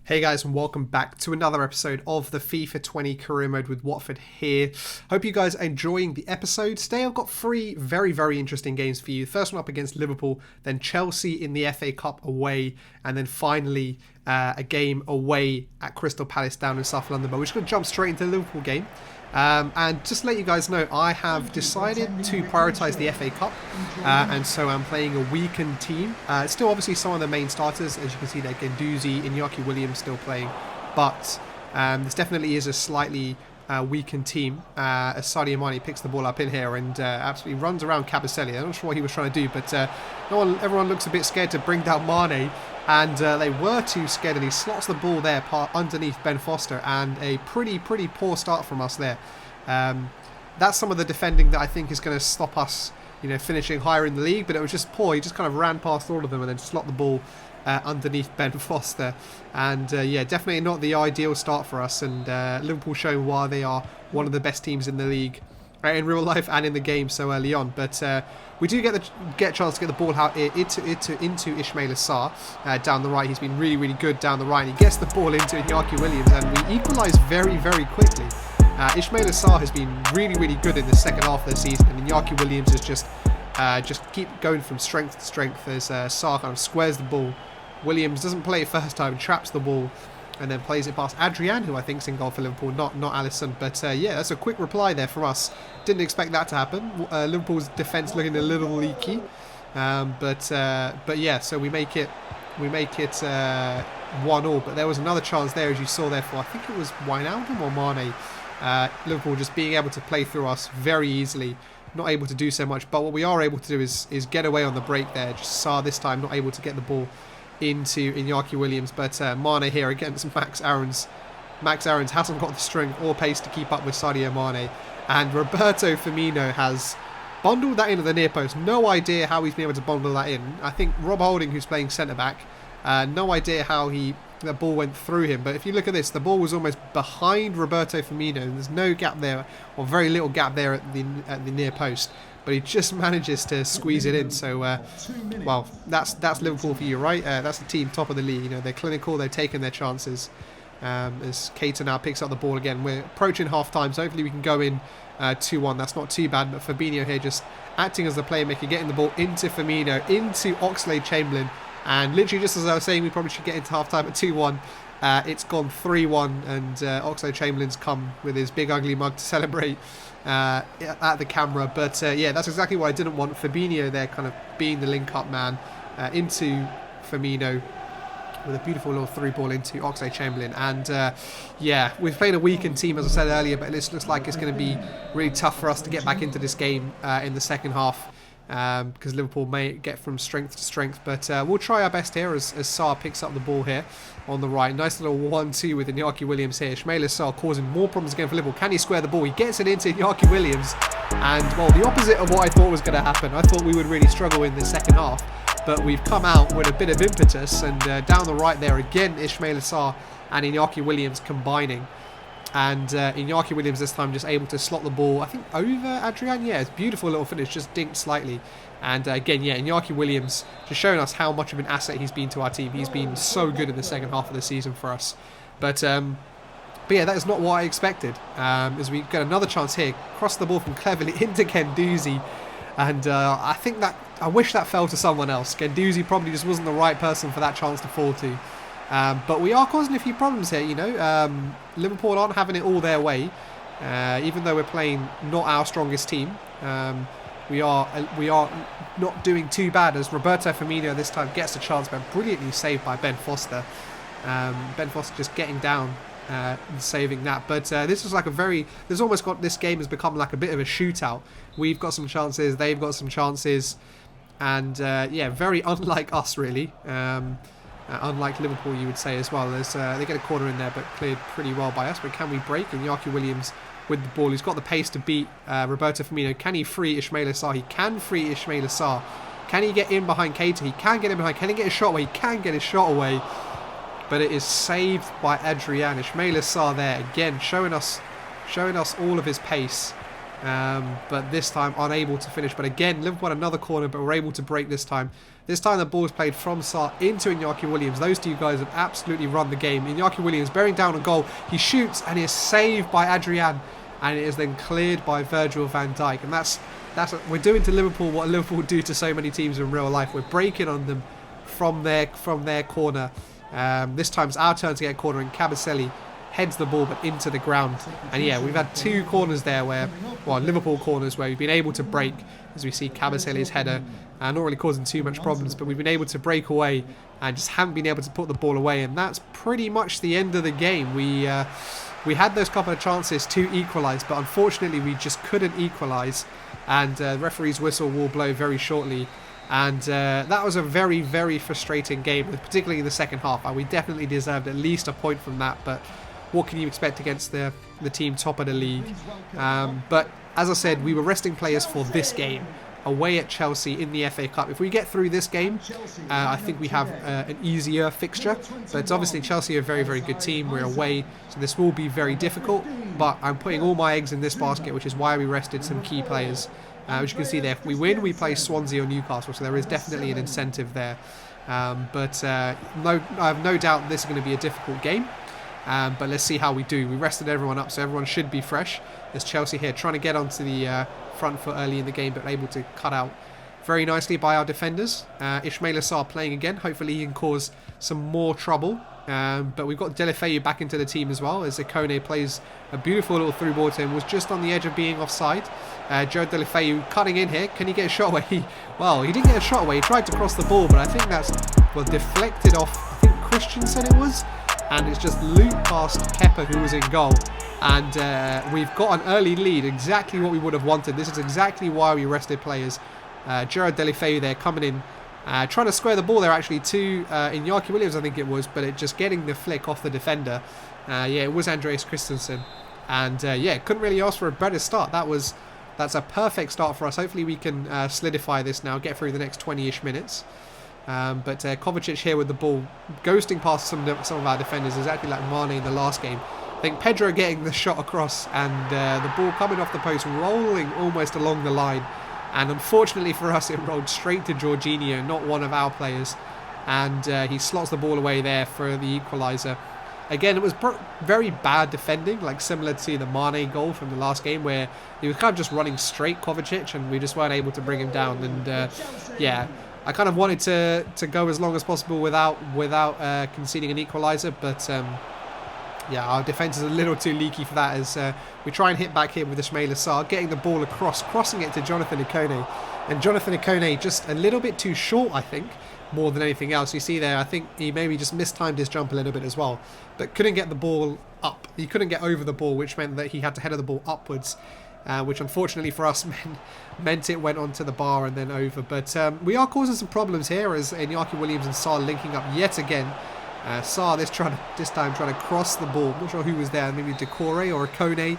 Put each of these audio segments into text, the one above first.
Hey guys, and welcome back to another episode of the FIFA 20 career mode with Watford here. Hope you guys are enjoying the episode. Today I've got three very interesting games for you. First one up against Liverpool, then Chelsea in the FA Cup away, and then finally a game away at Crystal Palace down in South London. But we're just going to jump straight into the Liverpool game. And just to let you guys know, I have decided to prioritise the FA Cup, and so I'm playing a weakened team. Still obviously some of the main starters, as you can see there, Guendouzi, Iñaki Williams still playing, but this definitely is a slightly weakened team, as Sadio Mane picks the ball up in here and absolutely runs around Kabasele. I'm not sure what he was trying to do, but everyone looks a bit scared to bring down Mane. And they were too scared, and he slots the ball there underneath Ben Foster, and a pretty poor start from us there. That's some of the defending that I think is going to stop us, finishing higher in the league, but it was just poor. He just kind of ran past all of them and then slot the ball underneath Ben Foster. And yeah, definitely not the ideal start for us, and Liverpool showing why they are one of the best teams in the league. In real life and in the game so early on, but we do get a chance to get the ball out into Ismaila Sarr down the right. He's been really good down the right, and he gets the ball into Iñaki Williams, and we equalise very quickly. Ismaila Sarr has been really good in the second half of the season, and Iñaki Williams is just keep going from strength to strength as Sarr kind of squares the ball. Williams doesn't play it first time, traps the ball, and then plays it past Adrian, who I think is in goal for Liverpool, not Alisson. But yeah, that's a quick reply there from us. Didn't expect that to happen. Liverpool's defence looking a little leaky, but yeah, so we make it 1-1. But there was another chance there, as you saw there, for I think it was Wijnaldum or Mane. Liverpool just being able to play through us very easily, not able to do so much. But what we are able to do is get away on the break there. Just Sarr this time not able to get the ball into Iñaki Williams, but Mane here against Max Aarons. Max Aarons hasn't got the strength or pace to keep up with Sadio Mane, and Roberto Firmino has bundled that into the near post. No idea how he's been able to bundle that in. I think Rob Holding, who's playing centre-back, no idea how the ball went through him, but if you look at this, the ball was almost behind Roberto Firmino. There's no gap there, or very little gap there at the near post, but he just manages to squeeze it in. So, well, that's Liverpool for you, right? That's the team top of the league. They're clinical, they're taking their chances. As Keita now picks up the ball again, we're approaching half time, so hopefully we can go in 2-1. That's not too bad, but Fabinho here just acting as the playmaker, getting the ball into Firmino, into Oxlade-Chamberlain, and literally just as I was saying, we probably should get into half time at 2-1. It's gone 3-1, and Oxlade-Chamberlain's come with his big ugly mug to celebrate at the camera. But yeah, that's exactly what I didn't want. Fabinho there kind of being the link-up man into Firmino with a beautiful little through ball into Oxlade-Chamberlain. And yeah, we're playing a weakened team, as I said earlier, but it looks like it's going to be really tough for us to get back into this game in the second half, because Liverpool may get from strength to strength. But we'll try our best here as Sarr picks up the ball here on the right. Nice little 1-2 with Iñaki Williams here. Ismaila Sarr causing more problems again for Liverpool. Can he square the ball? He gets it into Iñaki Williams, and well, the opposite of what I thought was going to happen. I thought we would really struggle in the second half, but we've come out with a bit of impetus, and down the right there again, Ismaila Sarr and Iñaki Williams combining. And Iñaki Williams this time just able to slot the ball, I think, over Adrian. Yeah, it's a beautiful little finish, just dinked slightly. And again, yeah, Iñaki Williams just showing us how much of an asset he's been to our team. He's been so good in the second half of the season for us. But yeah, that is not what I expected. As we get another chance here, cross the ball from cleverly into Guendouzi. And I wish that fell to someone else. Guendouzi probably just wasn't the right person for that chance to fall to. But we are causing a few problems here, Liverpool aren't having it all their way, even though we're playing not our strongest team. We are not doing too bad, as Roberto Firmino this time gets a chance, but brilliantly saved by Ben Foster. Ben Foster just getting down and saving that. But this was like this game has become like a bit of a shootout. We've got some chances, they've got some chances, and yeah, very unlike us really. Unlike Liverpool, you would say as well. They get a corner in there, but cleared pretty well by us. But can we break? And Iñaki Williams with the ball. He's got the pace to beat Roberto Firmino. Can he free Ismaila Sarr? He can free Ismaila Sarr. Can he get in behind Keita? He can get in behind. Can he get a shot away? He can get his shot away. But it is saved by Adrian. Ismaila Sarr there again, showing us all of his pace. but this time unable to finish. But again, Liverpool had another corner, but were able to break this time. This time the ball is played from Sarr into Iñaki Williams. Those two guys have absolutely run the game. Iñaki Williams bearing down a goal. He shoots and he is saved by Adrian, and it is then cleared by Virgil van Dijk. And that's we're doing to Liverpool what Liverpool do to so many teams in real life. We're breaking on them from their corner. This time it's our turn to get a corner, and Kabasele heads the ball but into the ground. And yeah, we've had two corners there Liverpool corners where we've been able to break, as we see Kabasele's header, not really causing too much problems, but we've been able to break away and just haven't been able to put the ball away. And that's pretty much the end of the game. We had those couple of chances to equalise, but unfortunately we just couldn't equalise, and the referee's whistle will blow very shortly. And that was a very, very frustrating game, particularly in the second half. We definitely deserved at least a point from that, but what can you expect against the team top of the league? But as I said, we were resting players for this game away at Chelsea in the FA Cup. If we get through this game, I think we have an easier fixture. But obviously Chelsea are a very, very good team. We're away, so this will be very difficult. But I'm putting all my eggs in this basket, which is why we rested some key players. As you can see there, if we win, we play Swansea or Newcastle, so there is definitely an incentive there. I have no doubt this is going to be a difficult game. But let's see how we do. We rested everyone up, so everyone should be fresh. There's Chelsea here trying to get onto the front foot early in the game, but able to cut out very nicely by our defenders. Ismaila Sarr playing again. Hopefully he can cause some more trouble. But we've got Deulofeu back into the team as well, as Ikone plays a beautiful little through ball to him. Was just on the edge of being offside. Joe Deulofeu cutting in here. Can he get a shot away? He didn't get a shot away. He tried to cross the ball, but I think that's deflected off, I think Christensen it was. And it's just looped past Kepa, who was in goal. And we've got an early lead, exactly what we would have wanted. This is exactly why we rested players. Gerard Deulofeu there coming in, trying to square the ball there actually to Iñaki Williams, I think it was, but it just getting the flick off the defender. It was Andreas Christensen. And couldn't really ask for a better start. That's a perfect start for us. Hopefully we can solidify this now, get through the next 20-ish minutes. But Kovacic here with the ball, ghosting past some of our defenders, exactly like Mane in the last game. I think Pedro getting the shot across, and the ball coming off the post, rolling almost along the line. And unfortunately for us, it rolled straight to Jorginho, not one of our players. And he slots the ball away there for the equaliser. Again, it was very bad defending, like similar to the Mane goal from the last game, where he was kind of just running straight, Kovacic, and we just weren't able to bring him down. And I kind of wanted to go as long as possible without conceding an equaliser, but our defence is a little too leaky for that, as we try and hit back here with Ismaila Sarr, getting the ball across, crossing it to Jonathan Ikone. And Jonathan Ikone just a little bit too short, I think, more than anything else. You see there, I think he maybe just mistimed his jump a little bit as well, but couldn't get the ball up. He couldn't get over the ball, which meant that he had to header the ball upwards, which unfortunately for us meant it went onto the bar and then over. But we are causing some problems here, as Iñaki Williams and Sarr linking up yet again. Sarr this time trying to cross the ball. I'm not sure who was there, maybe Decore or Ikone.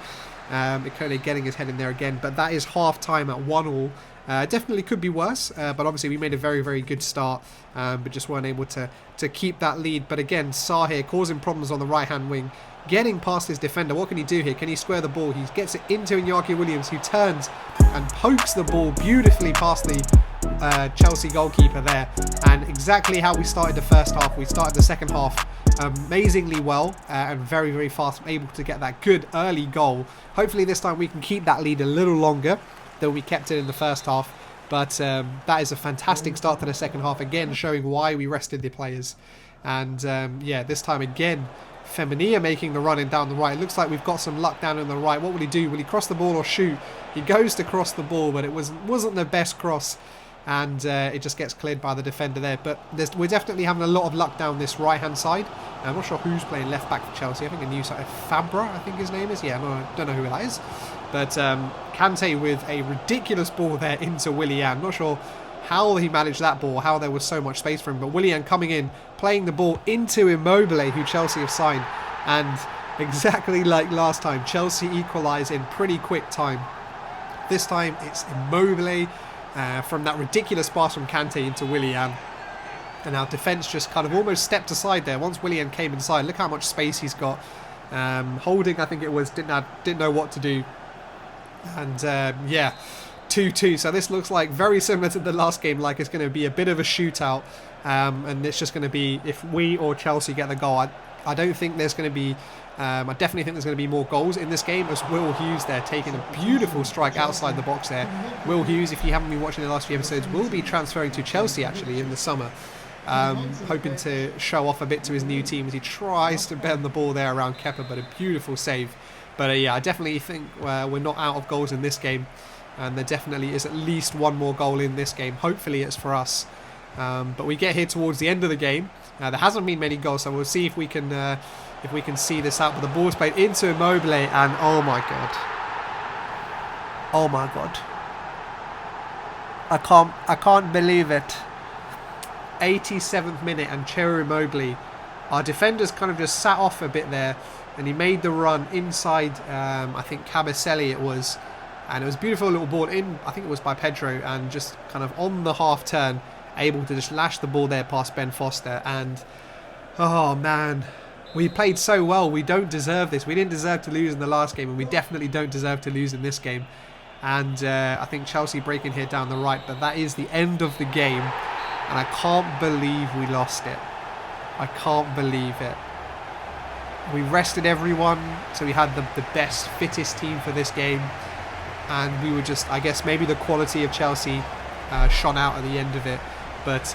Ikone getting his head in there again, but that is half time at 1-1. Definitely could be worse, but obviously we made a very, very good start, but just weren't able to keep that lead. But again, Sarr here causing problems on the right hand wing, getting past his defender. What can he do here? Can he square the ball? He gets it into Iñaki Williams, who turns and pokes the ball beautifully past the Chelsea goalkeeper there. And exactly how we started the first half. We started the second half amazingly well and very, very fast, able to get that good early goal. Hopefully this time we can keep that lead a little longer than we kept it in the first half. But that is a fantastic start to the second half, again showing why we rested the players. And this time again, Femenia making the run in down the right. It looks like we've got some luck down on the right. What will he do? Will he cross the ball or shoot? He goes to cross the ball, but it wasn't the best cross, and it just gets cleared by the defender there. But we're definitely having a lot of luck down this right hand side. I'm not sure who's playing left back for Chelsea. I think a new side, Fabra, I think his name is. Yeah, no, I don't know who that is. But Kante with a ridiculous ball there into Willian. Not sure how he managed that ball, how there was so much space for him. But Willian coming in, playing the ball into Immobile, who Chelsea have signed. And exactly like last time, Chelsea equalise in pretty quick time. This time it's Immobile from that ridiculous pass from Kante into Willian. And our defence just kind of almost stepped aside there. Once Willian came inside, look how much space he's got. Holding, I think it was, didn't know what to do. And yeah, 2-2. So this looks like very similar to the last game, like it's going to be a bit of a shootout. And it's just going to be if we or Chelsea get the goal. I don't think there's going to be... I definitely think there's going to be more goals in this game, as Will Hughes there taking a beautiful strike outside the box there. Will Hughes, if you haven't been watching the last few episodes, will be transferring to Chelsea actually in the summer. Hoping to show off a bit to his new team as he tries to bend the ball there around Kepa, but a beautiful save. But yeah, I definitely think we're not out of goals in this game, and there definitely is at least one more goal in this game. Hopefully it's for us. But we get here towards the end of the game. There hasn't been many goals, so we'll see if we can see this out. But the ball's played into Immobile, and oh my god, I can't believe it. 87th minute, and Ciro Immobile, our defenders kind of just sat off a bit there, and he made the run inside. I think Cabaselli it was, and it was a beautiful little ball in. I think it was by Pedro, and just kind of on the half turn, able to just lash the ball there past Ben Foster. And oh man, we played so well. We don't deserve this. We didn't deserve to lose in the last game, and we definitely don't deserve to lose in this game. And I think Chelsea breaking here down the right, but that is the end of the game, and I can't believe we lost it. I can't believe it. We rested everyone, so we had the best, fittest team for this game, and we were just, I guess maybe the quality of Chelsea shone out at the end of it. But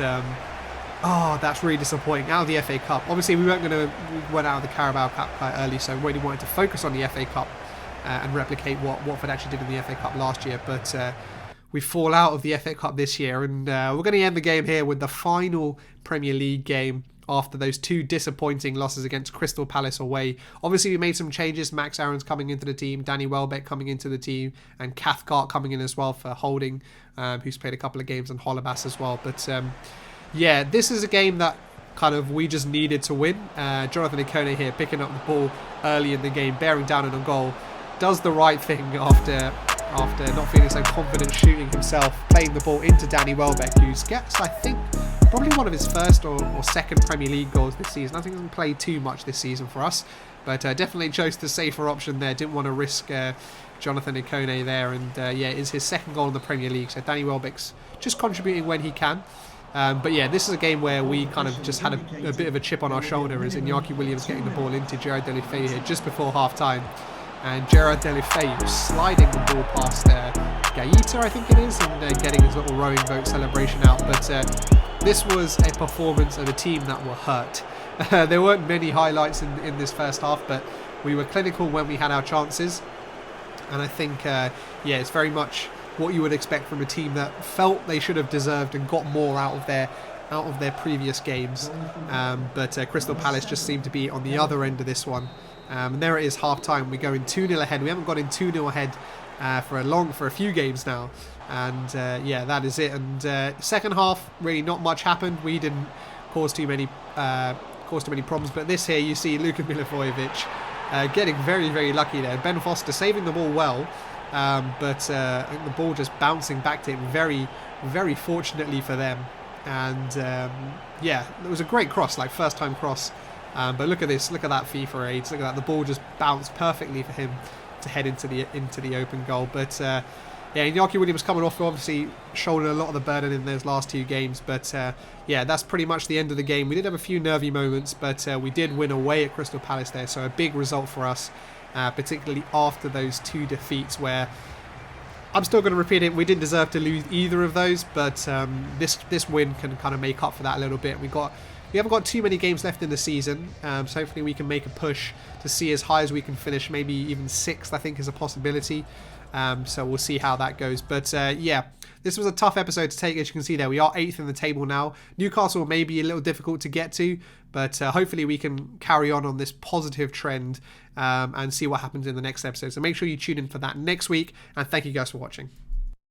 oh, that's really disappointing. Out of the FA Cup. Obviously, we went out of the Carabao Cup quite early, so really wanted to focus on the FA Cup and replicate what Watford actually did in the FA Cup last year. But we fall out of the FA Cup this year, and we're going to end the game here with the final Premier League game after those two disappointing losses against Crystal Palace away. Obviously, we made some changes. Max Aaron's coming into the team, Danny Welbeck coming into the team, and Cathcart coming in as well for Holding, who's played a couple of games, and Holebas as well. But yeah, this is a game that kind of we just needed to win. Jonathan Ikone here picking up the ball early in the game, bearing down on a goal, does the right thing after not feeling so confident shooting himself, playing the ball into Danny Welbeck, who gets, I think, probably one of his first or second Premier League goals this season. I think he hasn't played too much this season for us, but definitely chose the safer option there. Didn't want to risk Jonathan Ikone there, and yeah, it is his second goal in the Premier League, so Danny Welbeck's just contributing when he can. But yeah, this is a game where we kind of just had a bit of a chip on our shoulder, as Iñaki Williams getting the ball into Gerard Deulofeu here just before half-time. And Gerard Deulofeu sliding the ball past Gaeta, I think it is, and getting his little rowing boat celebration out. But this was a performance of a team that were hurt. There weren't many highlights in this first half, but we were clinical when we had our chances. And I think, yeah, it's very much what you would expect from a team that felt they should have deserved and got more out of their previous games. But Crystal Palace just seemed to be on the other end of this one. And there it is, half-time. We're going 2-0 ahead. We haven't got in 2-0 ahead for a few games now. And yeah, that is it. And second half, really not much happened. We didn't cause too many problems. But this here, you see Luka Milivojevic getting very, very lucky there. Ben Foster saving the ball well. But I think the ball just bouncing back to him very, very fortunately for them. And yeah, it was a great cross, like first time cross. But look at this, look at that FIFA aids, look at that, the ball just bounced perfectly for him to head into the open goal. But yeah, Iñaki Williams coming off, obviously shouldered a lot of the burden in those last two games. But yeah, that's pretty much the end of the game. We did have a few nervy moments, but we did win away at Crystal Palace there, so a big result for us. Particularly after those two defeats, where I'm still going to repeat it, we didn't deserve to lose either of those, but this win can kind of make up for that a little bit. We haven't got too many games left in the season, so hopefully we can make a push to see as high as we can finish. Maybe even 6th, I think, is a possibility. So we'll see how that goes. But yeah, this was a tough episode to take. As you can see there, we are 8th in the table now. Newcastle may be a little difficult to get to, but hopefully we can carry on this positive trend and see what happens in the next episode. So make sure you tune in for that next week, and thank you guys for watching.